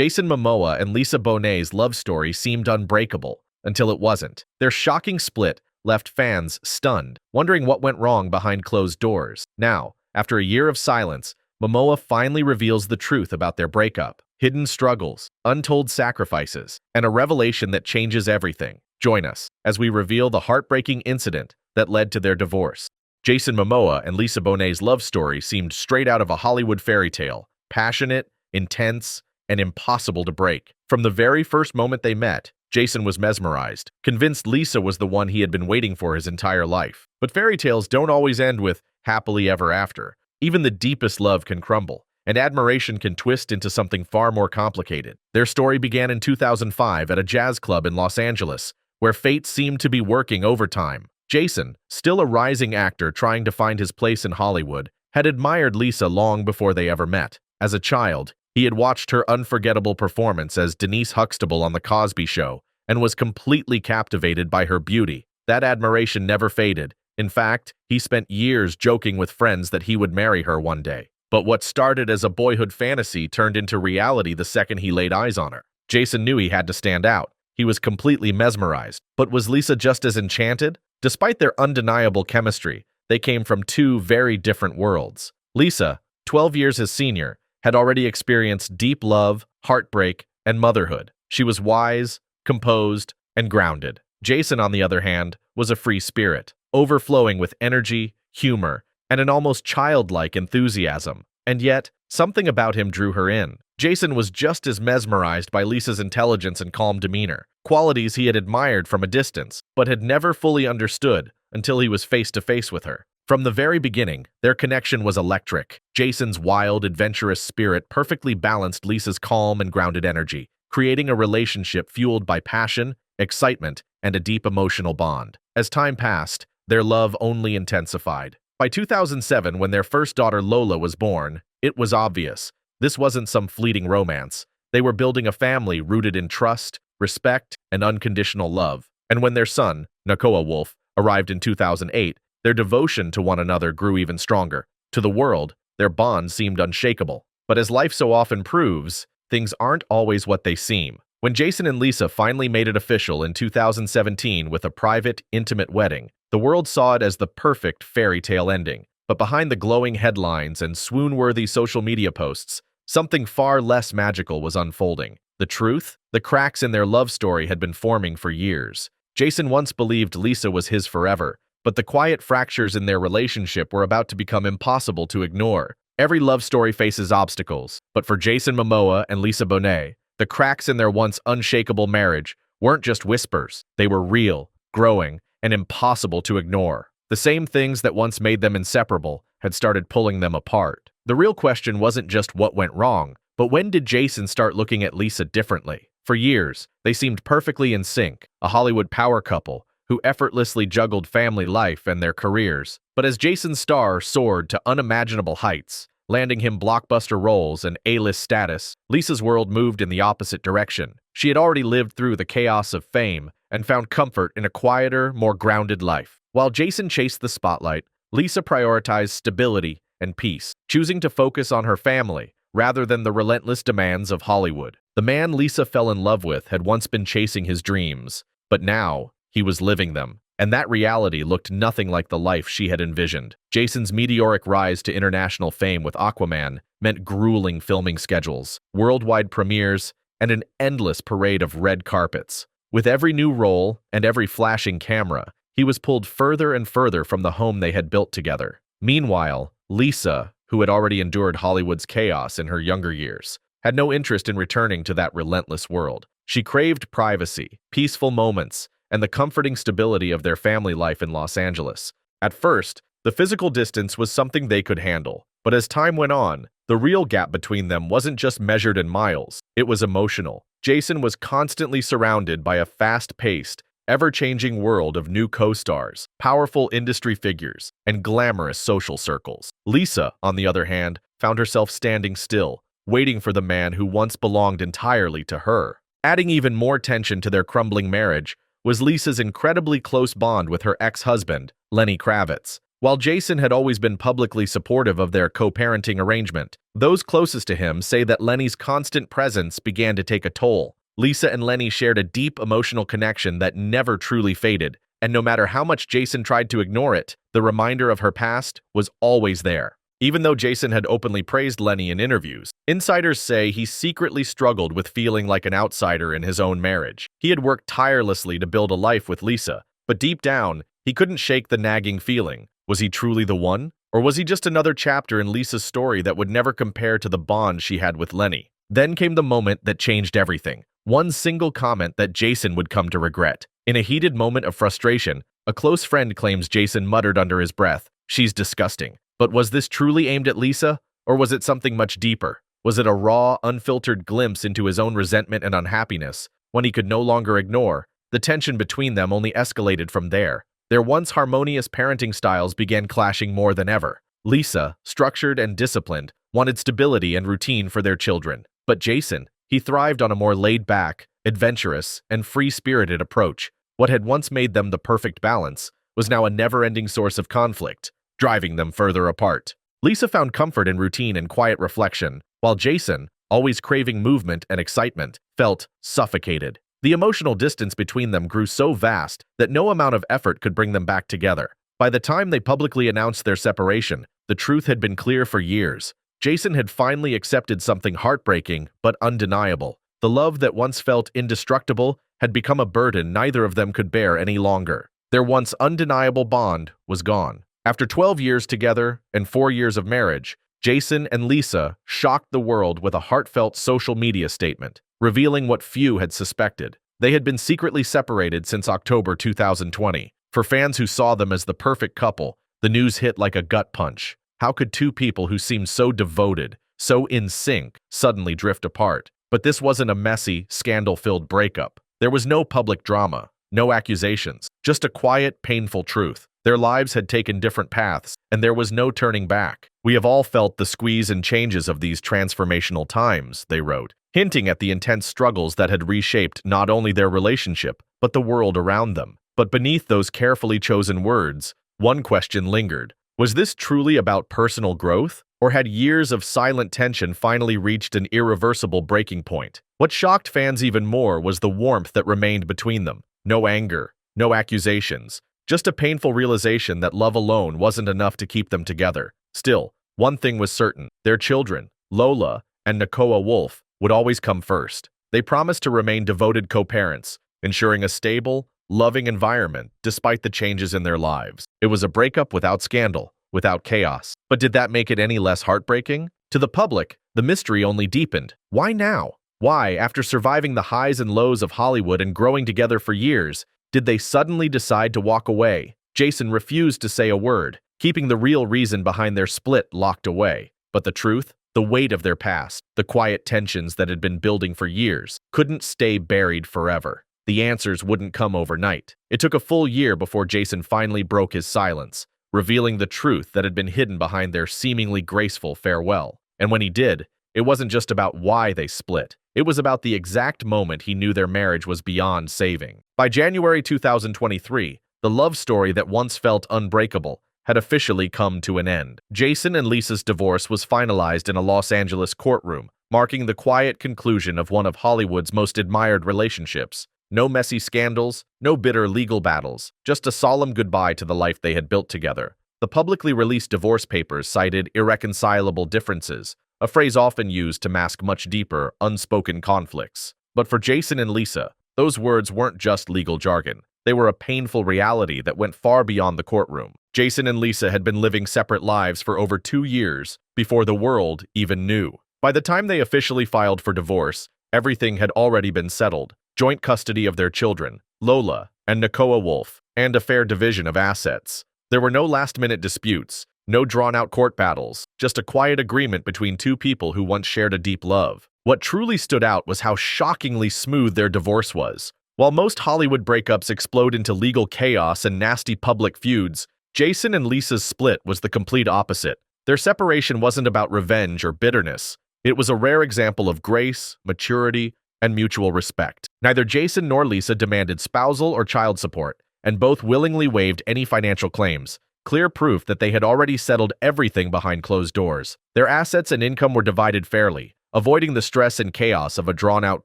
Jason Momoa and Lisa Bonet's love story seemed unbreakable until it wasn't. Their shocking split left fans stunned, wondering what went wrong behind closed doors. Now, after a year of silence, Mamoa finally reveals the truth about their breakup. Hidden struggles, untold sacrifices, and a revelation that changes everything. Join us as we reveal the heartbreaking incident that led to their divorce. Jason Momoa and Lisa Bonet's love story seemed straight out of a Hollywood fairy tale, passionate, intense, and impossible to break. From the very first moment they met, Jason was mesmerized, convinced Lisa was the one he had been waiting for his entire life. But fairy tales don't always end with happily ever after. Even the deepest love can crumble, and admiration can twist into something far more complicated. Their story began in 2005 at a jazz club in Los Angeles, where fate seemed to be working overtime. Jason, still a rising actor trying to find his place in Hollywood, had admired Lisa long before they ever met. As a child, he had watched her unforgettable performance as Denise Huxtable on The Cosby Show and was completely captivated by her beauty. That admiration never faded. In fact, he spent years joking with friends that he would marry her one day. But what started as a boyhood fantasy turned into reality the second he laid eyes on her. Jason knew he had to stand out. He was completely mesmerized. But was Lisa just as enchanted? Despite their undeniable chemistry, they came from two very different worlds. Lisa, 12 years his senior, had already experienced deep love, heartbreak, and motherhood. She was wise, composed, and grounded. Jason, on the other hand, was a free spirit, overflowing with energy, humor, and an almost childlike enthusiasm. And yet, something about him drew her in. Jason was just as mesmerized by Lisa's intelligence and calm demeanor, qualities he had admired from a distance, but had never fully understood until he was face to face with her. From the very beginning, their connection was electric. Jason's wild, adventurous spirit perfectly balanced Lisa's calm and grounded energy, creating a relationship fueled by passion, excitement, and a deep emotional bond. As time passed, their love only intensified. By 2007, when their first daughter Lola was born, it was obvious. This wasn't some fleeting romance. They were building a family rooted in trust, respect, and unconditional love. And when their son, Nakoa Wolf, arrived in 2008, their devotion to one another grew even stronger. To the world, their bond seemed unshakable. But as life so often proves, things aren't always what they seem. When Jason and Lisa finally made it official in 2017 with a private, intimate wedding, the world saw it as the perfect fairy tale ending. But behind the glowing headlines and swoon-worthy social media posts, something far less magical was unfolding. The truth? The cracks in their love story had been forming for years. Jason once believed Lisa was his forever, but the quiet fractures in their relationship were about to become impossible to ignore. Every love story faces obstacles, but for Jason Momoa and Lisa Bonet, the cracks in their once unshakable marriage weren't just whispers. They were real, growing, and impossible to ignore. The same things that once made them inseparable had started pulling them apart. The real question wasn't just what went wrong, but when did Jason start looking at Lisa differently? For years, they seemed perfectly in sync, a Hollywood power couple who effortlessly juggled family life and their careers. But as Jason's star soared to unimaginable heights, landing him blockbuster roles and A-list status, Lisa's world moved in the opposite direction. She had already lived through the chaos of fame and found comfort in a quieter, more grounded life. While Jason chased the spotlight, Lisa prioritized stability and peace, choosing to focus on her family rather than the relentless demands of Hollywood. The man Lisa fell in love with had once been chasing his dreams, but now he was living them. And that reality looked nothing like the life she had envisioned. Jason's meteoric rise to international fame with Aquaman meant grueling filming schedules, worldwide premieres, and an endless parade of red carpets. With every new role and every flashing camera, he was pulled further and further from the home they had built together. Meanwhile, Lisa, who had already endured Hollywood's chaos in her younger years, had no interest in returning to that relentless world. She craved privacy, peaceful moments, and the comforting stability of their family life in Los Angeles. At first, the physical distance was something they could handle, but as time went on, the real gap between them wasn't just measured in miles, it was emotional. Jason was constantly surrounded by a fast-paced, ever-changing world of new co-stars, powerful industry figures, and glamorous social circles. Lisa, on the other hand, found herself standing still, waiting for the man who once belonged entirely to her. Adding even more tension to their crumbling marriage was Lisa's incredibly close bond with her ex-husband, Lenny Kravitz. While Jason had always been publicly supportive of their co-parenting arrangement, those closest to him say that Lenny's constant presence began to take a toll. Lisa and Lenny shared a deep emotional connection that never truly faded, and no matter how much Jason tried to ignore it, the reminder of her past was always there. Even though Jason had openly praised Lenny in interviews, insiders say he secretly struggled with feeling like an outsider in his own marriage. He had worked tirelessly to build a life with Lisa, but deep down, he couldn't shake the nagging feeling. Was he truly the one? Or was he just another chapter in Lisa's story that would never compare to the bond she had with Lenny? Then came the moment that changed everything. One single comment that Jason would come to regret. In a heated moment of frustration, a close friend claims Jason muttered under his breath, "She's disgusting." But was this truly aimed at Lisa? Or was it something much deeper? Was it a raw, unfiltered glimpse into his own resentment and unhappiness, one he could no longer ignore? The tension between them only escalated from there. Their once harmonious parenting styles began clashing more than ever. Lisa, structured and disciplined, wanted stability and routine for their children. But Jason, he thrived on a more laid-back, adventurous, and free-spirited approach. What had once made them the perfect balance was now a never-ending source of conflict, driving them further apart. Lisa found comfort in routine and quiet reflection, while Jason, always craving movement and excitement, felt suffocated. The emotional distance between them grew so vast that no amount of effort could bring them back together. By the time they publicly announced their separation, the truth had been clear for years. Jason had finally accepted something heartbreaking but undeniable. The love that once felt indestructible had become a burden neither of them could bear any longer. Their once undeniable bond was gone. After 12 years together and 4 years of marriage, Jason and Lisa shocked the world with a heartfelt social media statement, revealing what few had suspected. They had been secretly separated since October 2020. For fans who saw them as the perfect couple, the news hit like a gut punch. How could two people who seemed so devoted, so in sync, suddenly drift apart? But this wasn't a messy, scandal-filled breakup. There was no public drama, no accusations, just a quiet, painful truth. Their lives had taken different paths, and there was no turning back. "We have all felt the squeeze and changes of these transformational times," they wrote, hinting at the intense struggles that had reshaped not only their relationship, but the world around them. But beneath those carefully chosen words, one question lingered. Was this truly about personal growth? Or had years of silent tension finally reached an irreversible breaking point? What shocked fans even more was the warmth that remained between them. No anger, no accusations, just a painful realization that love alone wasn't enough to keep them together. Still, one thing was certain: their children, Lola and Nakoa Wolf, would always come first. They promised to remain devoted co-parents, ensuring a stable, loving environment despite the changes in their lives. It was a breakup without scandal, without chaos. But did that make it any less heartbreaking? To the public, the mystery only deepened. Why now? Why, after surviving the highs and lows of Hollywood and growing together for years, did they suddenly decide to walk away? Jason refused to say a word, keeping the real reason behind their split locked away. But the truth, the weight of their past, the quiet tensions that had been building for years, couldn't stay buried forever. The answers wouldn't come overnight. It took a full year before Jason finally broke his silence, revealing the truth that had been hidden behind their seemingly graceful farewell. And when he did, it wasn't just about why they split. It was about the exact moment he knew their marriage was beyond saving. By January 2023, the love story that once felt unbreakable had officially come to an end. Jason and Lisa's divorce was finalized in a Los Angeles courtroom, marking the quiet conclusion of one of Hollywood's most admired relationships. No messy scandals, no bitter legal battles, just a solemn goodbye to the life they had built together. The publicly released divorce papers cited irreconcilable differences, a phrase often used to mask much deeper, unspoken conflicts. But for Jason and Lisa, those words weren't just legal jargon. They were a painful reality that went far beyond the courtroom. Jason and Lisa had been living separate lives for over 2 years before the world even knew. By the time they officially filed for divorce, everything had already been settled. Joint custody of their children, Lola and Nakoa Wolf, and a fair division of assets. There were no last-minute disputes, no drawn-out court battles, just a quiet agreement between two people who once shared a deep love. What truly stood out was how shockingly smooth their divorce was. While most Hollywood breakups explode into legal chaos and nasty public feuds, Jason and Lisa's split was the complete opposite. Their separation wasn't about revenge or bitterness. It was a rare example of grace, maturity, and mutual respect. Neither Jason nor Lisa demanded spousal or child support, and both willingly waived any financial claims. clear proof that they had already settled everything behind closed doors. Their assets and income were divided fairly, avoiding the stress and chaos of a drawn-out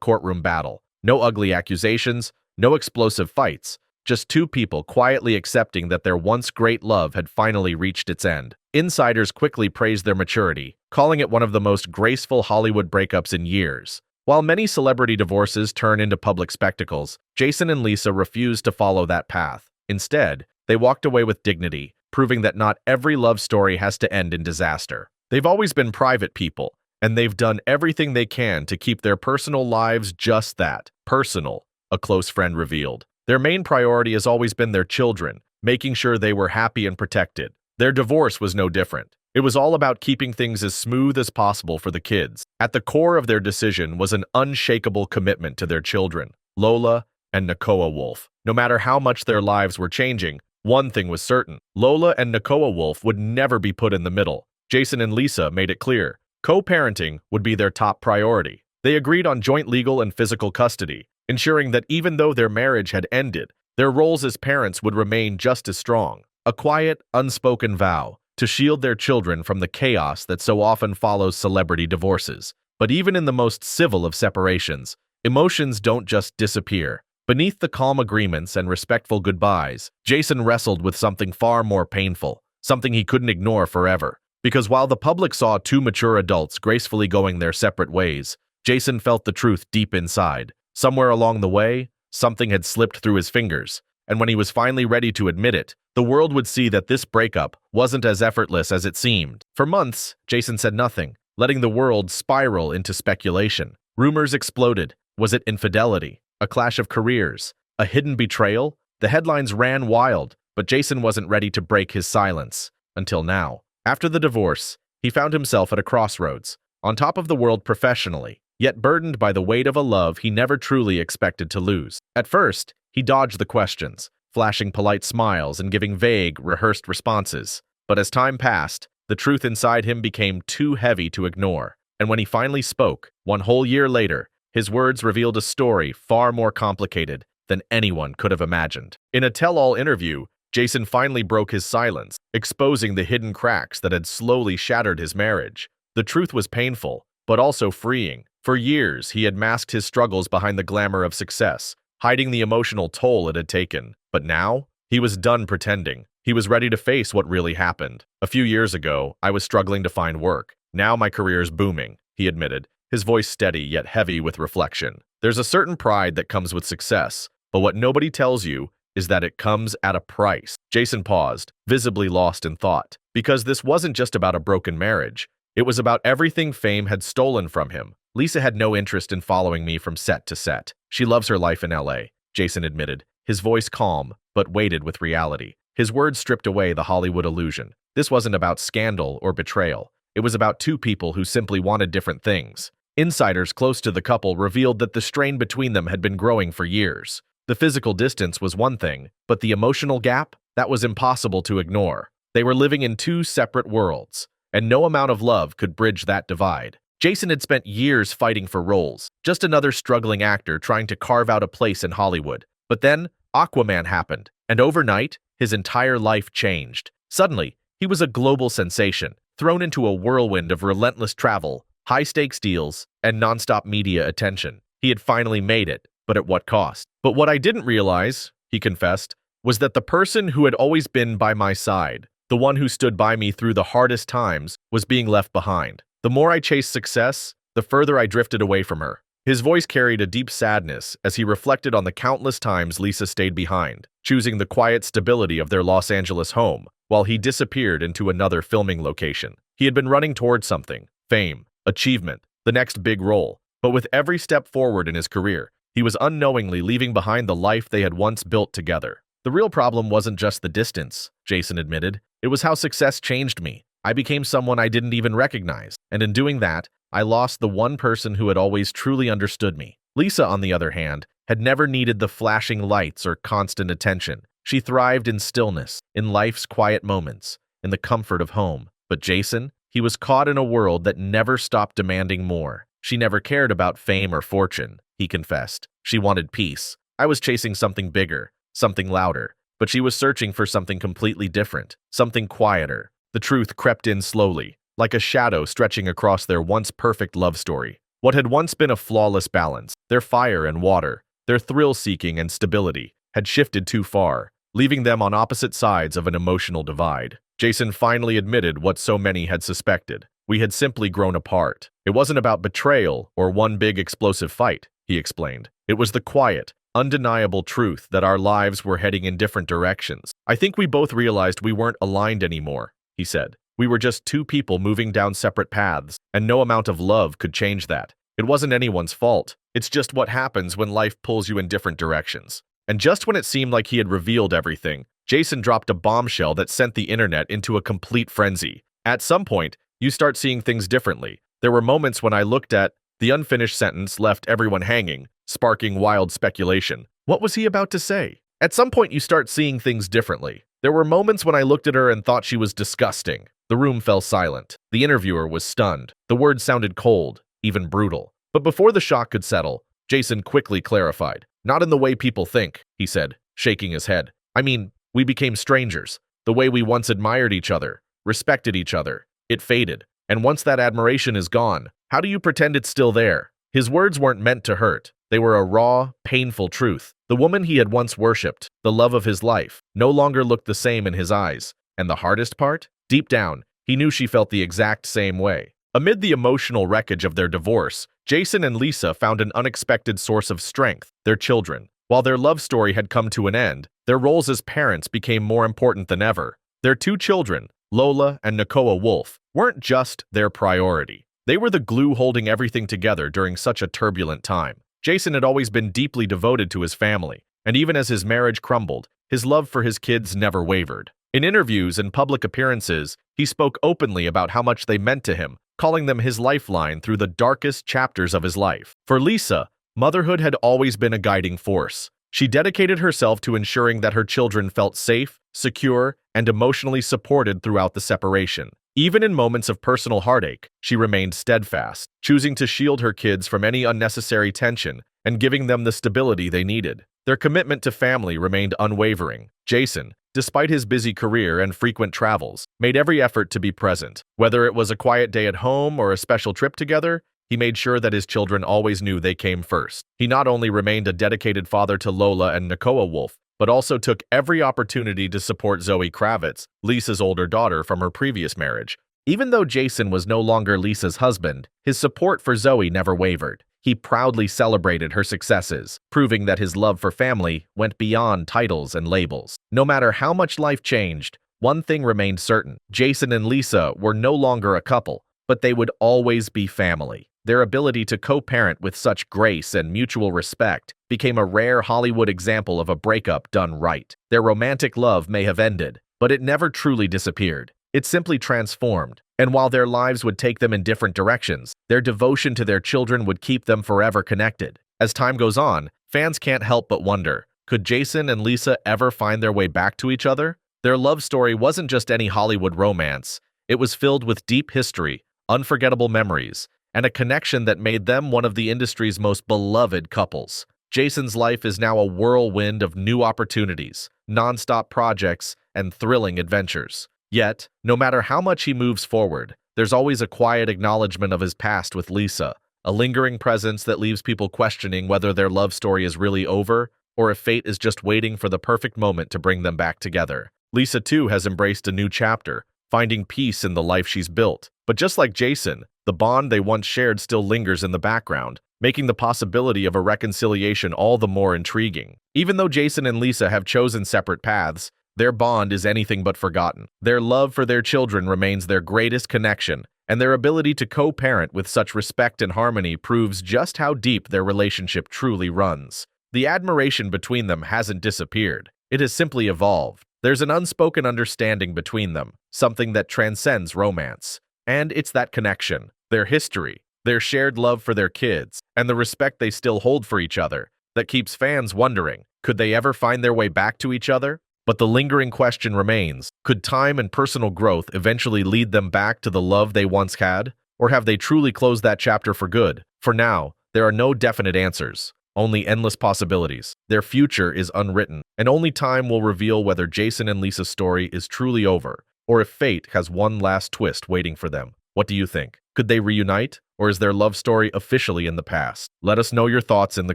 courtroom battle. No ugly accusations, no explosive fights, just two people quietly accepting that their once great love had finally reached its end. Insiders quickly praised their maturity, calling it one of the most graceful Hollywood breakups in years. While many celebrity divorces turn into public spectacles, Jason and Lisa refused to follow that path. Instead, they walked away with dignity, proving that not every love story has to end in disaster. They've always been private people, and they've done everything they can to keep their personal lives just that, personal, a close friend revealed. Their main priority has always been their children, making sure they were happy and protected. Their divorce was no different. It was all about keeping things as smooth as possible for the kids. At the core of their decision was an unshakable commitment to their children, Lola and Nakoa Wolf. No matter how much their lives were changing, one thing was certain: Lola and Nakoa Wolf would never be put in the middle. Jason and Lisa made it clear co-parenting would be their top priority. They agreed on joint legal and physical custody, ensuring that even though their marriage had ended, their roles as parents would remain just as strong. A quiet, unspoken vow to shield their children from the chaos that so often follows celebrity divorces. But even in the most civil of separations, emotions don't just disappear. Beneath the calm agreements and respectful goodbyes, Jason wrestled with something far more painful, something he couldn't ignore forever. Because while the public saw two mature adults gracefully going their separate ways, Jason felt the truth deep inside. Somewhere along the way, something had slipped through his fingers, and when he was finally ready to admit it, the world would see that this breakup wasn't as effortless as it seemed. For months, Jason said nothing, letting the world spiral into speculation. Rumors exploded. Was it infidelity? A clash of careers? A hidden betrayal? The headlines ran wild, but Jason wasn't ready to break his silence. Until now. After the divorce, he found himself at a crossroads, on top of the world professionally, yet burdened by the weight of a love he never truly expected to lose. At first, he dodged the questions, flashing polite smiles and giving vague, rehearsed responses. But as time passed, the truth inside him became too heavy to ignore. And when he finally spoke, one whole year later, his words revealed a story far more complicated than anyone could have imagined. In a tell-all interview, Jason finally broke his silence, exposing the hidden cracks that had slowly shattered his marriage. The truth was painful, but also freeing. For years, he had masked his struggles behind the glamour of success, hiding the emotional toll it had taken. But now, he was done pretending. He was ready to face what really happened. "A few years ago, I was struggling to find work. Now my career's booming," he admitted, his voice steady yet heavy with reflection. "There's a certain pride that comes with success, but what nobody tells you is that it comes at a price." Jason paused, visibly lost in thought, because this wasn't just about a broken marriage. It was about everything fame had stolen from him. "Lisa had no interest in following me from set to set. She loves her life in LA, Jason admitted, his voice calm, but weighted with reality. His words stripped away the Hollywood illusion. This wasn't about scandal or betrayal. It was about two people who simply wanted different things. Insiders close to the couple revealed that the strain between them had been growing for years. The physical distance was one thing, but the emotional gap? That was impossible to ignore. They were living in two separate worlds, and no amount of love could bridge that divide. Jason had spent years fighting for roles, just another struggling actor trying to carve out a place in Hollywood. But then, Aquaman happened, and overnight, his entire life changed. Suddenly, he was a global sensation, thrown into a whirlwind of relentless travel, high-stakes deals, and nonstop media attention. He had finally made it, but at what cost? "But what I didn't realize," he confessed, "was that the person who had always been by my side, the one who stood by me through the hardest times, was being left behind. The more I chased success, the further I drifted away from her." His voice carried a deep sadness as he reflected on the countless times Lisa stayed behind, choosing the quiet stability of their Los Angeles home, while he disappeared into another filming location. He had been running towards something: fame, achievement, the next big role. But with every step forward in his career, he was unknowingly leaving behind the life they had once built together. "The real problem wasn't just the distance," Jason admitted. "It was how success changed me. I became someone I didn't even recognize, and in doing that, I lost the one person who had always truly understood me." Lisa, on the other hand, had never needed the flashing lights or constant attention. She thrived in stillness, in life's quiet moments, in the comfort of home. But Jason, he was caught in a world that never stopped demanding more. "She never cared about fame or fortune," he confessed. "She wanted peace. I was chasing something bigger, something louder, but she was searching for something completely different, something quieter. The truth crept in slowly, like a shadow stretching across their once perfect love story. What had once been a flawless balance, their fire and water, their thrill-seeking and stability, had shifted too far, leaving them on opposite sides of an emotional divide. Jason finally admitted what so many had suspected. We had simply grown apart. It wasn't about betrayal or one big explosive fight, he explained. It was the quiet, undeniable truth that our lives were heading in different directions. I think we both realized we weren't aligned anymore, he said. We were just two people moving down separate paths, and no amount of love could change that. It wasn't anyone's fault. It's just what happens when life pulls you in different directions. And just when it seemed like he had revealed everything, Jason dropped a bombshell that sent the internet into a complete frenzy. At some point, you start seeing things differently. There were moments when I looked at the unfinished sentence left everyone hanging, sparking wild speculation. What was he about to say? At some point, you start seeing things differently. There were moments when I looked at her and thought she was disgusting. The room fell silent. The interviewer was stunned. The words sounded cold, even brutal. But before the shock could settle, Jason quickly clarified. Not in the way people think, he said, shaking his head. I mean, we became strangers. The way we once admired each other, respected each other. It faded. And once that admiration is gone, how do you pretend it's still there? His words weren't meant to hurt. They were a raw, painful truth. The woman he had once worshipped, the love of his life, no longer looked the same in his eyes. And the hardest part? Deep down, he knew she felt the exact same way. Amid the emotional wreckage of their divorce, Jason and Lisa found an unexpected source of strength, their children. While their love story had come to an end, their roles as parents became more important than ever. Their two children, Lola and Nakoa Wolf, weren't just their priority. They were the glue holding everything together during such a turbulent time. Jason had always been deeply devoted to his family, and even as his marriage crumbled, his love for his kids never wavered. In interviews and public appearances, he spoke openly about how much they meant to him, calling them his lifeline through the darkest chapters of his life. For Lisa, motherhood had always been a guiding force. She dedicated herself to ensuring that her children felt safe, secure, and emotionally supported throughout the separation. Even in moments of personal heartache, she remained steadfast, choosing to shield her kids from any unnecessary tension and giving them the stability they needed. Their commitment to family remained unwavering. Jason, despite his busy career and frequent travels, made every effort to be present. Whether it was a quiet day at home or a special trip together, he made sure that his children always knew they came first. He not only remained a dedicated father to Lola and Nakoa Wolf, but also took every opportunity to support Zoe Kravitz, Lisa's older daughter from her previous marriage. Even though Jason was no longer Lisa's husband, his support for Zoe never wavered. He proudly celebrated her successes, proving that his love for family went beyond titles and labels. No matter how much life changed, one thing remained certain. Jason and Lisa were no longer a couple, but they would always be family. Their ability to co-parent with such grace and mutual respect became a rare Hollywood example of a breakup done right. Their romantic love may have ended, but it never truly disappeared. It simply transformed, and while their lives would take them in different directions, their devotion to their children would keep them forever connected. As time goes on, fans can't help but wonder, could Jason and Lisa ever find their way back to each other? Their love story wasn't just any Hollywood romance. It was filled with deep history, unforgettable memories, and a connection that made them one of the industry's most beloved couples. Jason's life is now a whirlwind of new opportunities, non-stop projects, and thrilling adventures. Yet, no matter how much he moves forward, there's always a quiet acknowledgement of his past with Lisa, a lingering presence that leaves people questioning whether their love story is really over or if fate is just waiting for the perfect moment to bring them back together. Lisa, too, has embraced a new chapter, finding peace in the life she's built. But just like Jason, the bond they once shared still lingers in the background, making the possibility of a reconciliation all the more intriguing. Even though Jason and Lisa have chosen separate paths, their bond is anything but forgotten. Their love for their children remains their greatest connection, and their ability to co-parent with such respect and harmony proves just how deep their relationship truly runs. The admiration between them hasn't disappeared. It has simply evolved. There's an unspoken understanding between them, something that transcends romance. And it's that connection, their history, their shared love for their kids, and the respect they still hold for each other, that keeps fans wondering, could they ever find their way back to each other? But the lingering question remains, could time and personal growth eventually lead them back to the love they once had? Or have they truly closed that chapter for good? For now, there are no definite answers. only endless possibilities. Their future is unwritten, and only time will reveal whether Jason and Lisa's story is truly over, or if fate has one last twist waiting for them. What do you think? Could they reunite, or is their love story officially in the past? Let us know your thoughts in the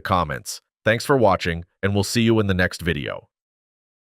comments. Thanks for watching, and we'll see you in the next video.